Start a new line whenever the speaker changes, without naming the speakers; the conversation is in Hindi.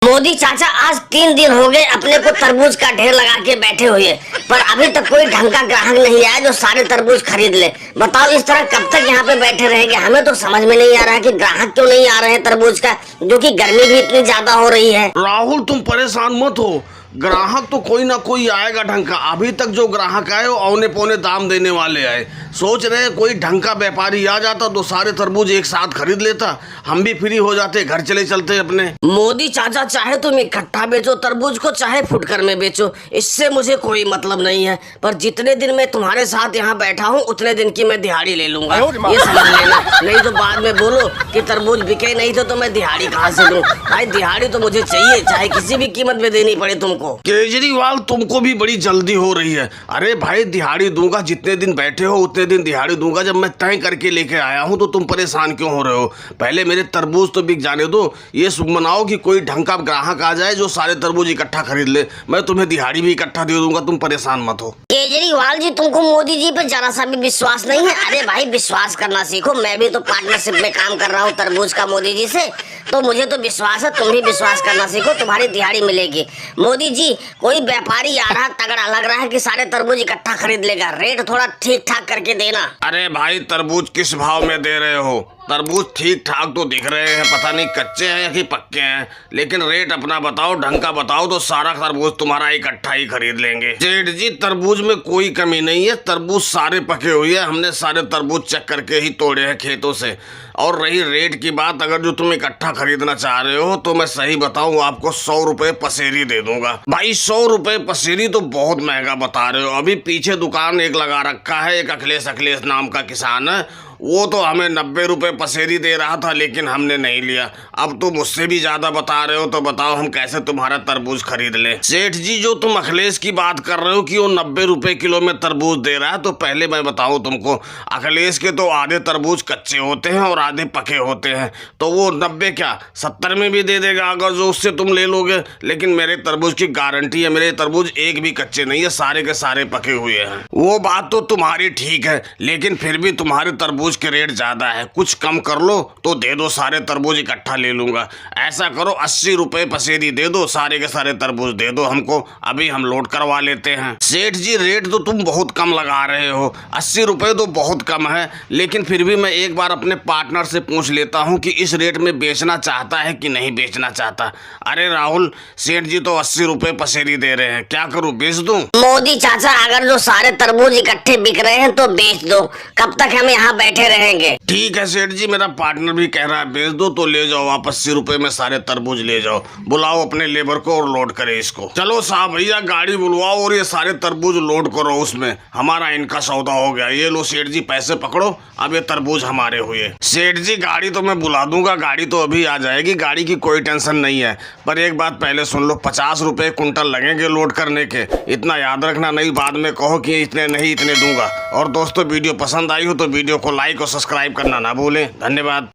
मोदी चाचा आज 3 दिन हो गए अपने को तरबूज का ढेर लगा के बैठे हुए, पर अभी तक कोई ढंग का ग्राहक नहीं आया जो सारे तरबूज खरीद ले। बताओ इस तरह कब तक यहाँ पे बैठे रहेंगे? हमें तो समझ में नहीं आ रहा है कि ग्राहक क्यों नहीं आ रहे हैं तरबूज का, जो कि गर्मी भी इतनी ज्यादा हो रही है।
राहुल तुम परेशान मत हो, ग्राहक तो कोई ना कोई आएगा ढंग का। अभी तक जो ग्राहक आए वो औने पौने दाम देने वाले आए। सोच रहे कोई ढंग का व्यापारी आ जाता तो सारे तरबूज एक साथ खरीद लेता, हम भी फ्री हो जाते, घर चले चलते अपने।
मोदी चाचा चाहे तुम इकट्ठा बेचो तरबूज को, चाहे फुटकर में बेचो, इससे मुझे कोई मतलब नहीं है। पर जितने दिन मैं तुम्हारे साथ यहाँ बैठा हूँ उतने दिन की मैं दिहाड़ी ले लूंगा, ये समझ लेना। नहीं तो बाद में बोलो कि तरबूज बिके नहीं तो मैं दिहाड़ी कहाँ से लूँ? भाई दिहाड़ी तो मुझे चाहिए, चाहे किसी भी कीमत में देनी पड़े तुमको।
केजरीवाल तुमको भी बड़ी जल्दी हो रही है। अरे भाई दिहाड़ी दूंगा, जितने दिन बैठे हो उतने दिन दिहाड़ी दूंगा। जब मैं तय करके लेके आया हूँ तो तुम परेशान क्यों हो रहे हो? पहले मेरे तरबूज तो बिक जाने दो। ये शुभ मनाओ कि कोई ढंग का ग्राहक आ जाए जो सारे तरबूज इकट्ठा खरीद ले, मैं तुम्हें दिहाड़ी भी इकट्ठा दे दूंगा। तुम परेशान मत हो।
केजरीवाल जी तुमको मोदी जी पे जरा सा भी विश्वास नहीं है? अरे भाई विश्वास करना सीखो, मैं भी तो पार्टनरशिप में काम कर रहा हूँ तरबूज का मोदी जी से, तो मुझे तो विश्वास है। तुम भी विश्वास करना सीखो, तुम्हारी दिहाड़ी मिलेगी। मोदी जी कोई व्यापारी आ रहा तगड़ा लग रहा है कि सारे तरबूज इकट्ठा खरीद लेगा, रेट थोड़ा ठीक ठाक करके देना।
अरे भाई तरबूज किस भाव में दे रहे हो? तरबूज ठीक ठाक तो दिख रहे हैं, पता नहीं कच्चे हैं या कि पक्के हैं, लेकिन रेट अपना बताओ, ढंग का बताओ तो सारा तरबूज तुम्हारा इकट्ठा ही खरीद लेंगे। सेठ जी तरबूज में कोई कमी नहीं है, तरबूज सारे पके हुए हैं, हमने सारे तरबूज चेक करके ही तोड़े हैं खेतों से। और रही रेट की बात, अगर जो तुम इकट्ठा खरीदना चाह रहे हो तो मैं सही बताऊं आपको 100 रुपए पसेरी दे दूंगा। भाई 100 रुपए पसेरी तो बहुत महंगा बता रहे हो। अभी पीछे दुकान एक लगा रखा है, एक अखिलेश नाम का किसान है, वो तो हमें 90 रुपए पसेरी दे रहा था, लेकिन हमने नहीं लिया। अब तो मुझसे भी ज्यादा बता रहे हो, तो बताओ हम कैसे तुम्हारा तरबूज खरीद ले? सेठ जी जो तुम अखिलेश की बात कर रहे हो कि वो 90 रुपए किलो में तरबूज दे रहा है, तो पहले मैं बताऊं तुमको, अखिलेश के तो आधे तरबूज कच्चे होते हैं और आधे पके होते हैं, तो वो 90 क्या 70 में भी दे देगा अगर जो उससे तुम ले लोगे। लेकिन मेरे तरबूज की गारंटी है, मेरे तरबूज एक भी कच्चे नहीं है, सारे के सारे पके हुए हैं। वो बात तो तुम्हारी ठीक है, लेकिन फिर भी तुम्हारे तरबूज के रेट ज्यादा है, कुछ कम कर लो तो दे दो, सारे तरबूज इकट्ठा ले लूंगा। ऐसा करो 80 रुपए पसेरी दे दो, सारे के सारे तरबूज दे दो हमको, अभी हम लोड करवा लेते हैं। सेठ जी रेट तो तुम बहुत कम लगा रहे हो, 80 रुपए तो बहुत कम है, लेकिन फिर भी मैं एक बार अपने पार्टनर से पूछ लेता हूँ कि इस रेट में बेचना चाहता है कि नहीं बेचना चाहता। अरे राहुल, सेठ जी तो 80 रुपए पसेरी दे रहे हैं, क्या करूँ, बेच दूं?
मोदी चाचा अगर जो सारे तरबूज इकट्ठे बिक रहे हैं तो बेच दो, कब तक हम यहाँ बैठे रहेंगे?
ठीक है सेठ जी, मेरा पार्टनर भी कह रहा है बेच दो, तो ले जाओ आप 80 रुपए में सारे तरबूज ले जाओ। बुलाओ अपने लेबर को और लोड करे इसको। चलो साहब भैया गाड़ी बुलवाओ और ये सारे तरबूज लोड करो उसमें, हमारा इनका सौदा हो गया। ये लो सेठ जी पैसे पकड़ो, अब ये तरबूज हमारे हुए। सेठ जी गाड़ी तो मैं बुला दूंगा, गाड़ी तो अभी आ जाएगी, गाड़ी की कोई टेंशन नहीं है। पर एक बात पहले सुन लो, 50 रुपए कुंटल लगेंगे लोड करने के, इतना याद रखना, नहीं बाद में कहो कि इतने नहीं इतने दूंगा। और दोस्तों वीडियो पसंद आई हो तो वीडियो को लाइक और सब्सक्राइब करना ना भूलें। धन्यवाद।